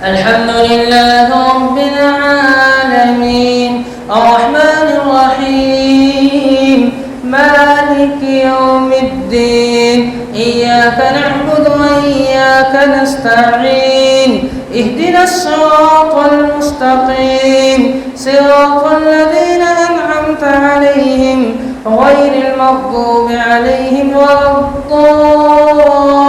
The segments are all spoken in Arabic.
الحمد لله رب العالمين الرحمن الرحيم مالك يوم الدين إياك نعبد وإياك نستعين اهدنا الصراط المستقيم صراط الذين أنعمت عليهم غير المغضوب عليهم ولا الضالين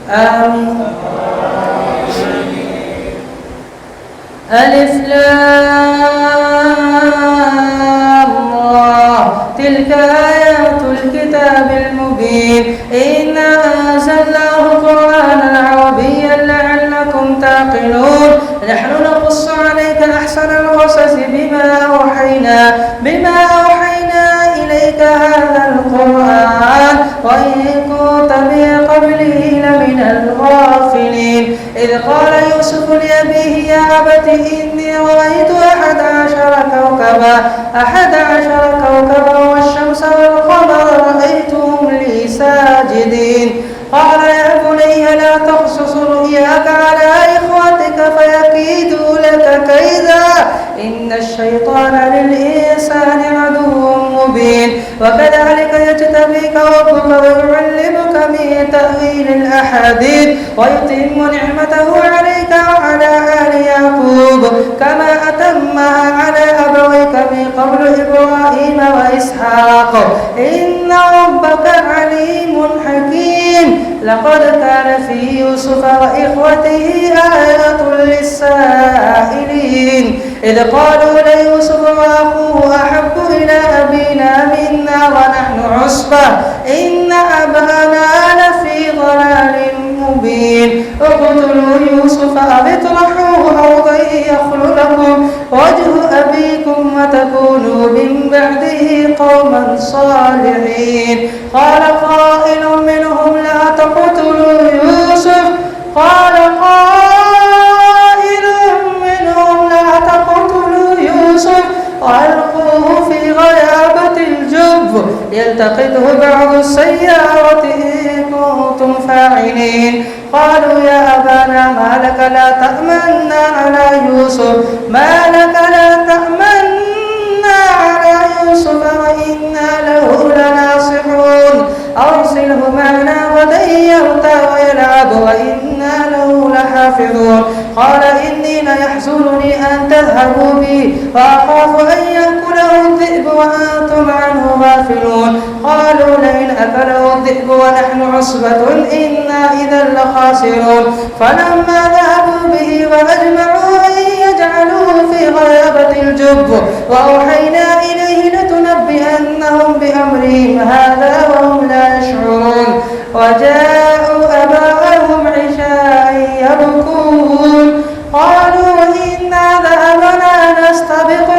آمين. ألف لام را تلك آيات الكتاب المبين إنا أنزلناه قرآنا عربيا لعلكم تعقلون نحن نقص عليك أحسن القصص بما أوحينا إليك هذا القرآن وإن كنت من قبله لمن الغافلين إذ قال يوسف لأبيه يا أبت إني رأيت أحد عشر كوكبا والشمس والقمر رأيتهم لي ساجدين قال يا بني لا تقصص رؤياك على إخوتك فيكيدوا لك كيدا إن الشيطان للإنسان عدو مبين وكذلك يجتبيك ربك ويعلمك من تأويل الأحاديث ويتم نعمته عليك وعلى آل يعقوب كما أتمها على أبويك من قبل إبراهيم وإسحاق إن ربك عليم حكيم لقد كان في يوسف وإخوته آيات للسائلين إذ قالوا ليوسف وأخوه أحب إلى أبينا منا ونحن عصبة إن أبانا لفي ضلال مبين اقتلوا يوسف أو اطرحوه أرضا يخل لكم وجه أبيكم وتكونوا من بعده قوما صالحين قال قائل منهم لا تقتلوا يوسف وألقوه في غيابة الجب يلتقطه بعض السيارة إن كنتم فاعلين قالوا يا أبانا ما لك لا تأمنا على يوسف وإنا له لناصحون أرسله معنا غدا يرتع ويلعب وإنا له لحافظون قال إني ليحزنني أن تذهبوا بي وأخاف أن يأكله الذئب وأنتم عنه غافلون قالوا لئن أكله الذئب ونحن عصبة إنا إذا لخاسرون فلما ذهبوا به وأجمعوا أن يجعلوه في غيابة الجب وأوحينا إليه لتنبئنهم بأمرهم هذا وهم لا يشعرون وجاءوا أباءهم عشاء يبكون قالوا إنا ذهبنا نستبق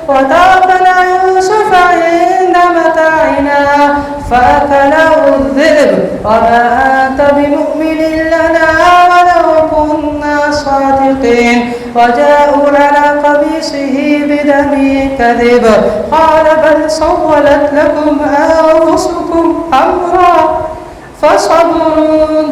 وتركنا يوسف عند متاعنا فأكله الذئب وما أنت بمؤمن لنا ولو كنا صادقين وجاءوا على قميصه بدم كذب قال بل سولت لكم أنفسكم أمرا فصبر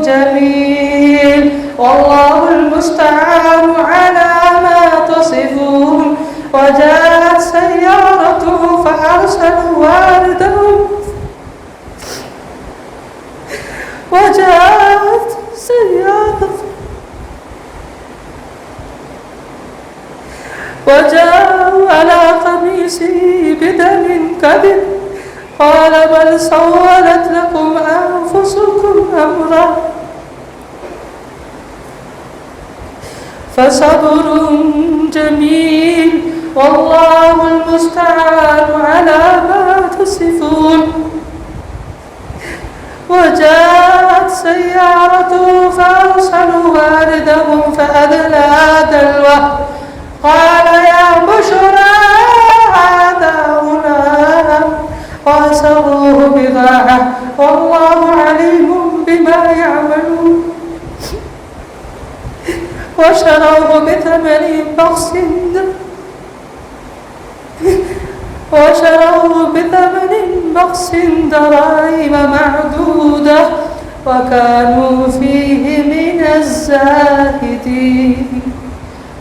جميل والله المستعان على ما تصفون وجاءت سيارته فأرسلوا وجاءوا على قميصه بدم كذب قال بل سولت لكم أنفسكم أمرا فصبر جميل والله المستعان على ما تصفون وجاءت سيارته فأرسلوا واردهم فأدلى دلوه قال يا بشرى هذا غلام وأسروه بضاعة والله عليم بما يعملون وشروه بثمن بخس وشروه بثمن بخس دراهم معدودة وكانوا فيه من الزاهدين.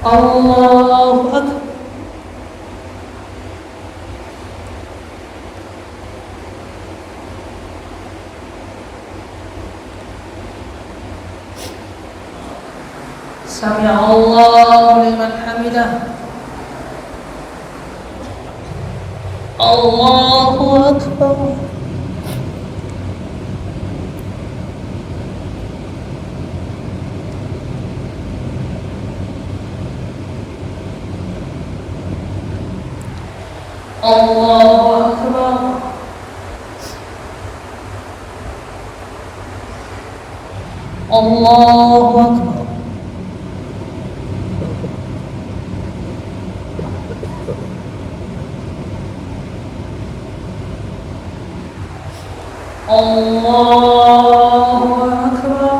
الله أكبر. سمع الله لمن حمده. الله أكبر. الله أكبر. الله أكبر. الله أكبر.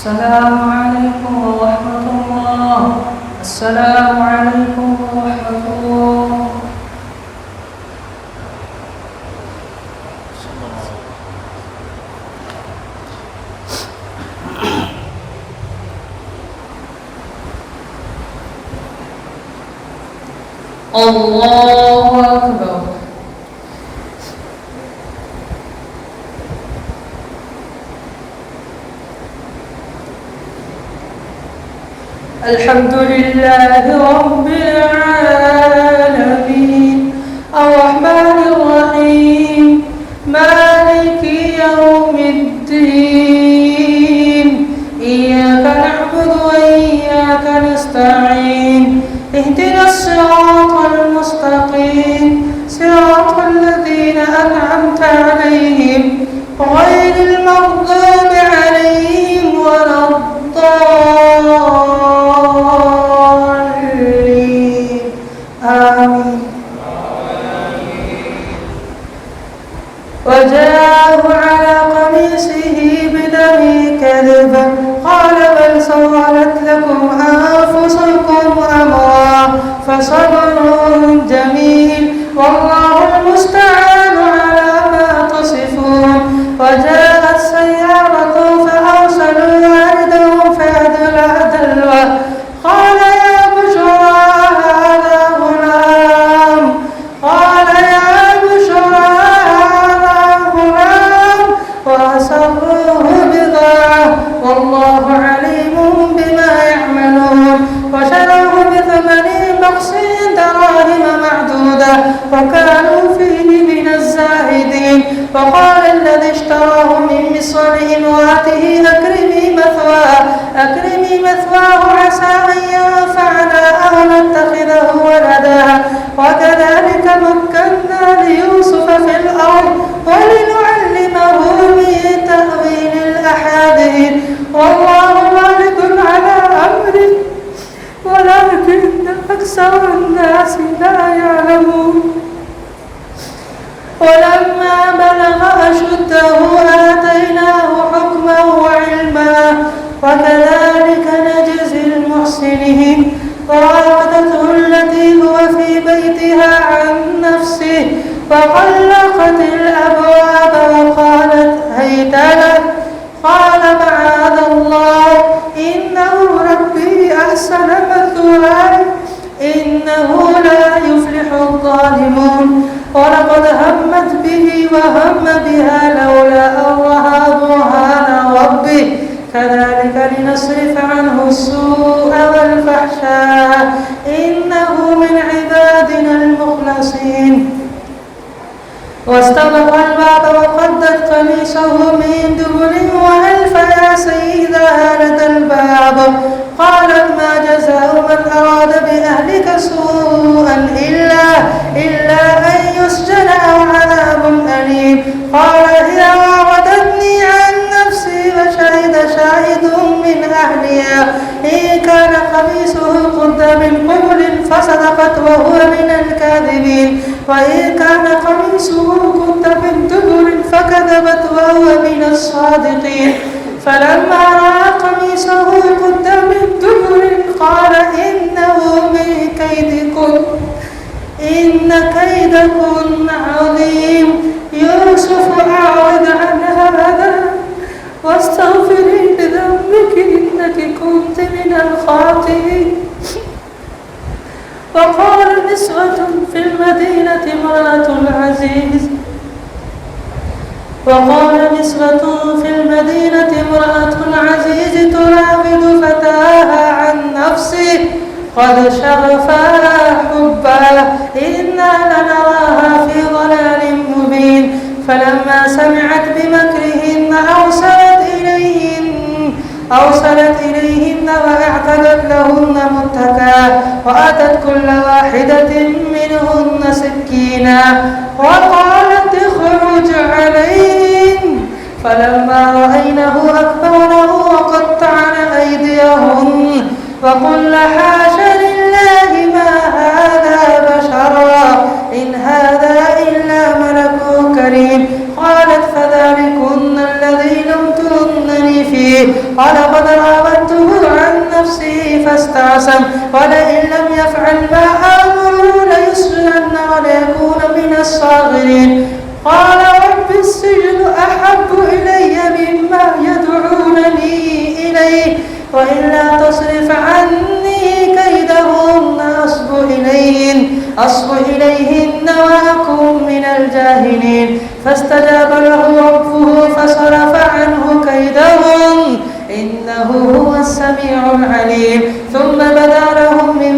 السلام عليكم ورحمة الله. السلام عليكم ورحمة الله. الله أكبر. الحمد لله رب العالمين الرحمن الرحيم مالك يوم الدين إياك نعبد وإياك نستعين اهدنا الصراط المستقيم صراط الذين أنعمت عليهم غير المغضوب عليهم ولا الضالين. آمين. وجاءه على قميصه بدم كذبا قال بل سولت لكم أنفسكم أمرا فصبر جميل والله المستعان على ما تصفون. وجاءت سيارة فأرسلوا واردهم فأدلى دلوه قال يا بشرى هذا غلام قال يا بشرى هذا غلام وأسروه بضاعة والله عليم بما يعملون. وشروه بثمن بخس دراهم معدودة وكانوا فيه من الزاهدين. وقال الذي اشتراه من مصر لامرأته أكرمي مثواه عسى أن ينفعنا أو نتخذه ولدا وكذلك مكنا ليوسف في الأرض ولنعلمه من تأويل الأحاديث والله غالب على أمره ولكن أكثر الناس لا يعلمون. ولما بلغ أشده آتيناه حكما وعلما وكذلك نجزي المحسنين. وراودته التي هو في بيتها عن نفسه وغلقت الأبواب وقالت هيت لك قال معاذ الله إنه ربي أحسن مثواي إنه لا يفلح الظالمون. ولقد همت به وهم بها لولا أن رأى برهان ربه كذلك لنصرف عنه السوء والفحشاء إنه من عبادنا المخلصين. واستبق الباب وقدت قميصه من دبر وألف يا سيدها لدى الباب. قالت ما جزاء من أراد بأهلك سوءا إلا أن يسجن أو عذاب أليم. قال هي راودتني عن نفسي وشهد شاهد من أهلها إن كان قميصه قد من قبل فصدقت وهو من الكاذبين وإن كان قميصه قد من دبر فكذبت وهو من الصادقين. فلما رأى قميصه قد من دبر قال إنه من كيدكن إن كيدكن عظيم. يوسف أعرض عن هذا واستغفري لذنبك إنك كنت من الخاطئين. وقال نسوة في المدينة امرأة العزيز تراود فتاها عن نفسه قد شغفها حبا إنا لنراها في ضلال مبين. فلما سمعت بمكرهن أرسلت إليهن وأعتدت لهن متكئا وآتت كل واحدة منهن سكينا وقالت اخرج عليهن. فلما رأينه أكبرنه وقطعن أيديهن وقلن حاش لله ما هذا بشرا إن هذا إلا ملك كريم. قالت فذلكن الذي لمتنني فيه قال قد راودته عن نفسه فاستعصم ولئن لم يفعل ما آمره ليسجنن وليكون من الصاغرين. قال رب السجن أحب إلي مما يدعونني إليه وإلا تصرف عني كيدهن أصب إليهن وأكن من الجاهلين. فاستجاب له ربه فصرف عنه كيدهن إنه هو السميع العليم. ثم بدا لهم من